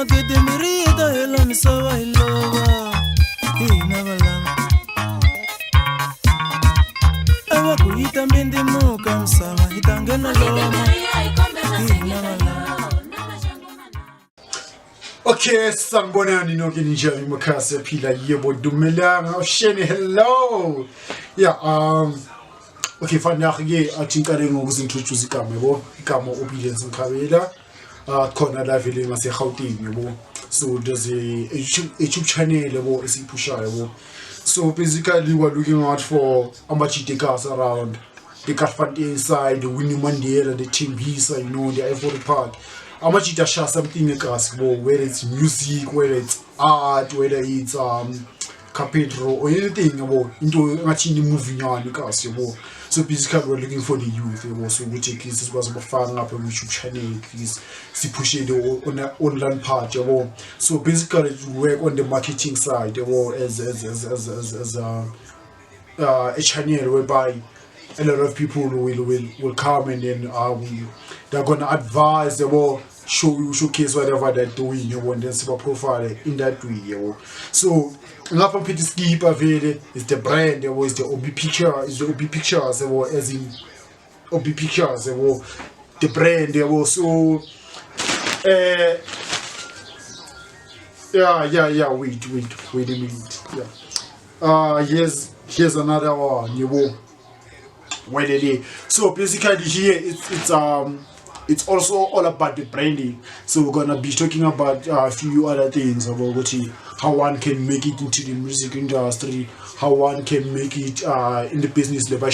get the mirita, hela misawa iloba. Never love. Ewa kuita mbindi muka msawa, itangena loma. Okay, sanibonani nonke ninjani makhasi aphila yebo dumelanga usheni hello. Yeah, okay fanake athi ngicale ngokuzintroduce igama Obedience Mkhabela. Khona la vele ngase Gauteng yebo. So there's a YouTube channel yebo esiphushayo yebo. So basically we're looking out for amachite cars around the Kafante side, the Winnie Mandela, the Chimbisa, you know, the Ivory Park. Amachita share something accessible, whether it's music, whether it's art, whether it's cathedral or anything about into machine moving on because so basically we're looking for the youth so we take this was fun up on YouTube channel please see push it on the online part so basically we work on the marketing side as a channel whereby a lot of people will come and then they're gonna advise showcase whatever they're doing and then see profile in that way so ngapha mphete skip avele is the brand is the OB picture is the OB pictures as in OB pictures the brand so yeah wait a minute here's another one so basically here it's also all about the branding. So we're gonna be talking about a few other things about how one can make it into the music industry, how one can make it in the business level,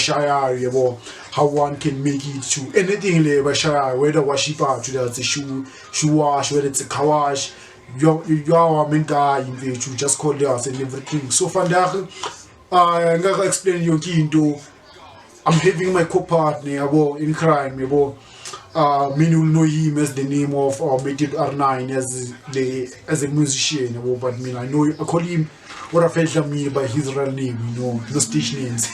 how one can make it to anything level, whether washipa to that's a shoe wash, whether it's a car wash, you are a main guy in the you just call us and everything. So from there, I'm gonna explain you into I'm having my co-partner in crime many will know him as the name of Mated R9 as a musician but I know I call him what I felt me by his real name, no stage names.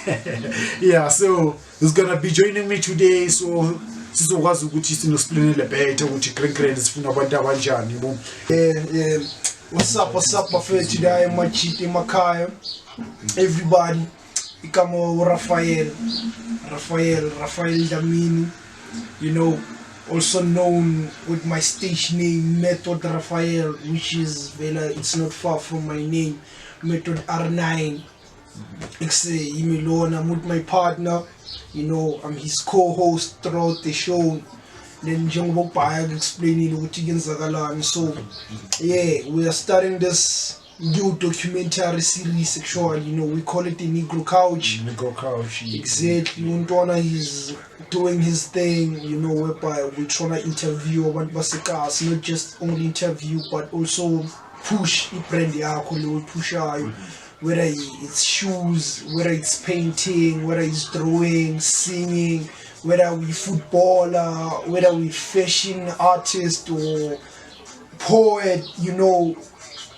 Yeah, so he's gonna be joining me today so sizokwazi ukuthi sinosplinele better ukuthi Grand sifuna abantu abanjani yeah what's up bafethu today machiti makhaya everybody ikamo Rafael Damini, you know, also known with my stage name Method Rafael, which is it's not far from my name, Method R9. I'm with my partner, you know, I'm his co-host throughout the show. Then Jungbo Payag explaining what you can. So yeah, we are starting this new documentary series sexual, you know, we call it the Negro Couch. Exactly. Untwana is doing his thing, you know, whereby we're trying to interview one basikas, not just only interview but also push brand push whether it's shoes, whether it's painting, whether it's drawing, singing, whether we footballer, whether we fashion artist or poet, you know,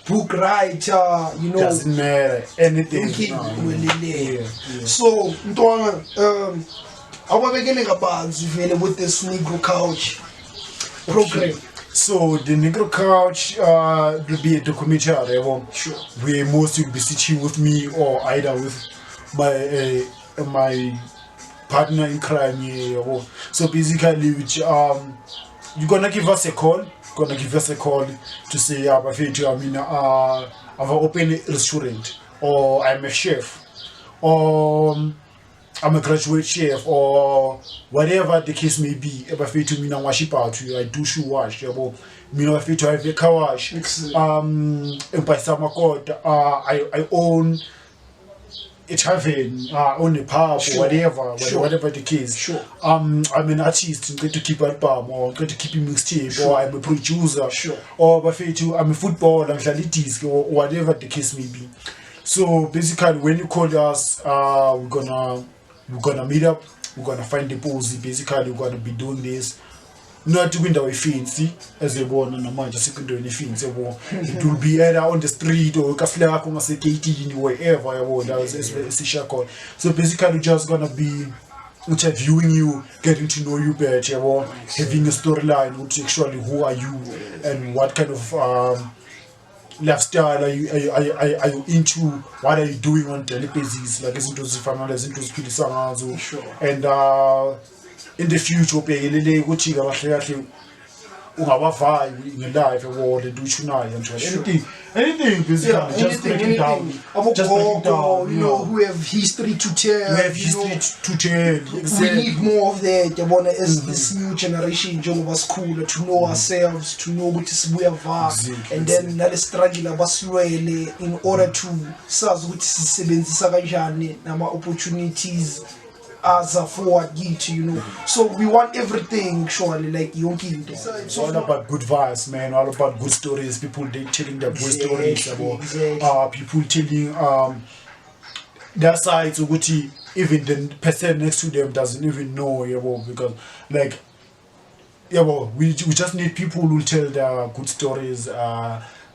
book writer, you know, doesn't matter anything. Yeah. So with this Negro Couch program. So the Negro Couch will be a documentary. Sure. Where most will be sitting with me or either with my partner in crime. So basically, which you're gonna give us a call. To say I've opened a restaurant or I'm a chef or I'm a graduate chef or whatever the case may be. I do shoe wash. I have a car wash. I own a tavern, own a pub, sure. whatever the case. Sure. I'm an artist, I'm going to keep album or I'm going to keep a mixtape, sure. or I'm a producer, sure. or I'm a footballer, or whatever the case may be. So basically, when you call us, we're gonna meet up. We're gonna find the pose. Basically, we're gonna be doing this. Not to win the fancy as a born and a man just doing the things. It will be either on the street or Kafla, KT, wherever. So basically, just gonna be interviewing you, getting to know you better, or having a storyline, which actually who are you and what kind of lifestyle are you into, what are you doing on daily basis, like izinto zifana izinto ziphilisa ngazo. Sure. And in the future ubhekelele ukuthi kahle kahle ungabavayi ngelife yabo le nto uchunayo nje anything basically, Yeah, just break it down, just break it down, you know, who have history to tell. we have you history know. to tell. We need more of that, yabona, as this new generation njengoba sikhula, to know ourselves, to know ukuthi sibuya va, Exactly, and then nale struggle abasilwele in order to sazi ukuthi sisebenzisa kanjani nama opportunities aza forward kithi, you know. So we want everything surely, like yonke into. It's all about good vibes, man. All about good stories. People they telling their good Exactly, stories about exactly. people telling their sides. Ukuthi even the person next to them doesn't even know, because like we just need people who tell their good stories.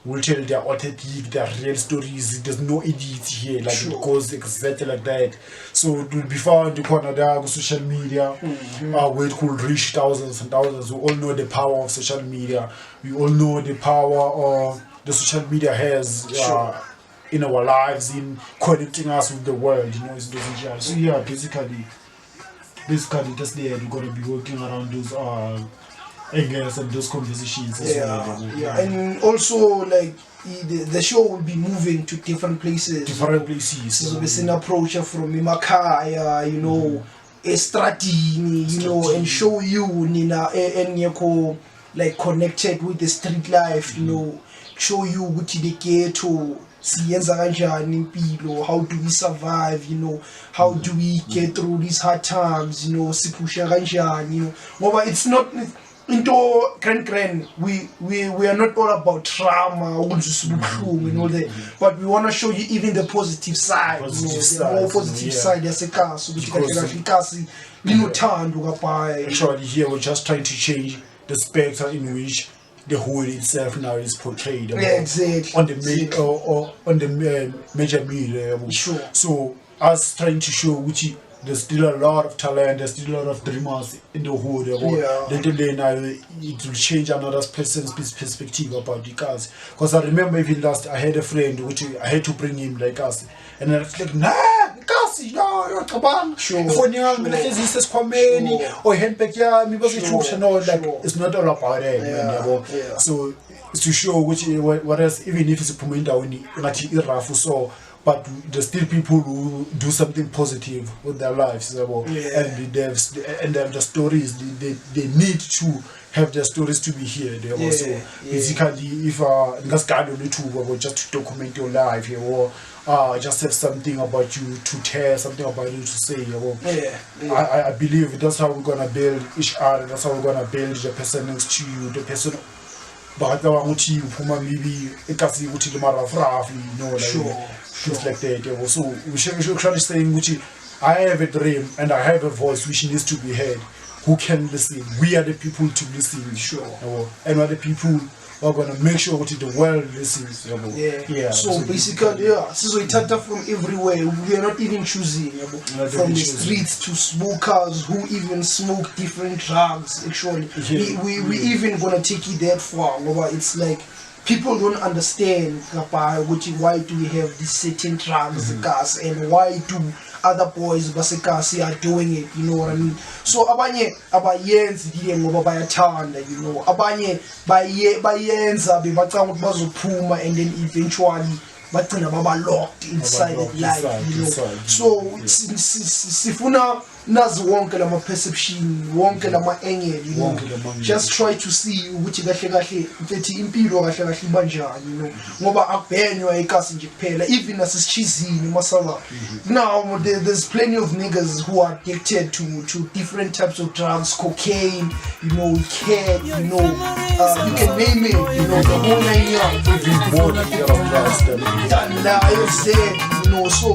Will tell their authentic, their real stories. There's no edit here, like Sure. it goes exactly like that. So it will be found in Canada on social media, where it could reach thousands and thousands. We all know the power of social media. We all know the power the social media has Sure. in our lives, in connecting us with the world. It's those enjoy. So yeah, basically that's there. We're gonna be working around those angles and those conversations as well. Yeah, and also like the show will be moving to different places. Different places. So we seen approach from Imakaya, you know, Estratini, you know, and show you Nina and Yako like connected with the street life, you know, show you what the ghetto. Siyenza kanjani impilo, how do we survive, you know, how do we get through these hard times, you know, sipusha kanjani, you know. Ngoba it's not into grand we are not all about drama and all that, but we want to show you even the positive side, you know, the more positive side yasekhasi ukuthi kahle kahle ikhasi linothando kapaya. Actually here we're just trying to change the spectrum in which the whole itself now is portrayed Exactly. on the on the major media. Sure. So us trying to show which there's still a lot of talent, there's still a lot of dreamers in the hood. Little now it will change another person's perspective about the cars. Because I remember even last I had a friend which I had to bring him like us, and I was like, nah, cars, no, come on, Sure. phone yami this is kwameni or handbag yami because it's not all about it, man. So it's to show which whereas even if it's a pumenda when so, but there's still people who do something positive with their lives, and they have the stories. They need to have their stories to be here. So basically, if just to document your life, or just have something about you to tell, something about you to say. I believe that's how we're gonna build each other. That's how we're gonna build the person next to you, the person. But maybe it can see what you like things like that. So we should actually saying which I have a dream and I have a voice which needs to be heard. Who can listen? We are the people to listen. And we're the people who are gonna make sure that the world listens. So basically, so we tap from everywhere. We are not even choosing from the streets to smokers who even smoke different drugs. Actually, we even gonna take it that far. It's like people don't understand why do we have these certain drugs, gas, and why do other boys basekasi are doing it, you know what I mean? So abanye abayenzi diye ngoba bayathanda, you know, abanye bayenza bebacanga ukuthi bazophuma and then eventually bagcina baba locked inside that life, you know. So sifuna nazi wonke lama perception, wonke lama angle, you know. Just try to see ukuthi kahle kahle mfethi impilo kahle kahle ibanjani, you know. Ngoba akubhenywa ikasi nje kuphela, even asisichizini masala. Now there's plenty of niggas who are addicted to different types of drugs, cocaine, you know, crack, you know, you can name it, you know, the whole 9 yards. And now I said, you know, so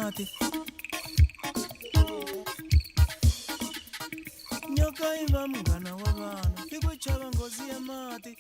mati. Nyoka imba mngana wa vana, ikuchava ngozi ya mati.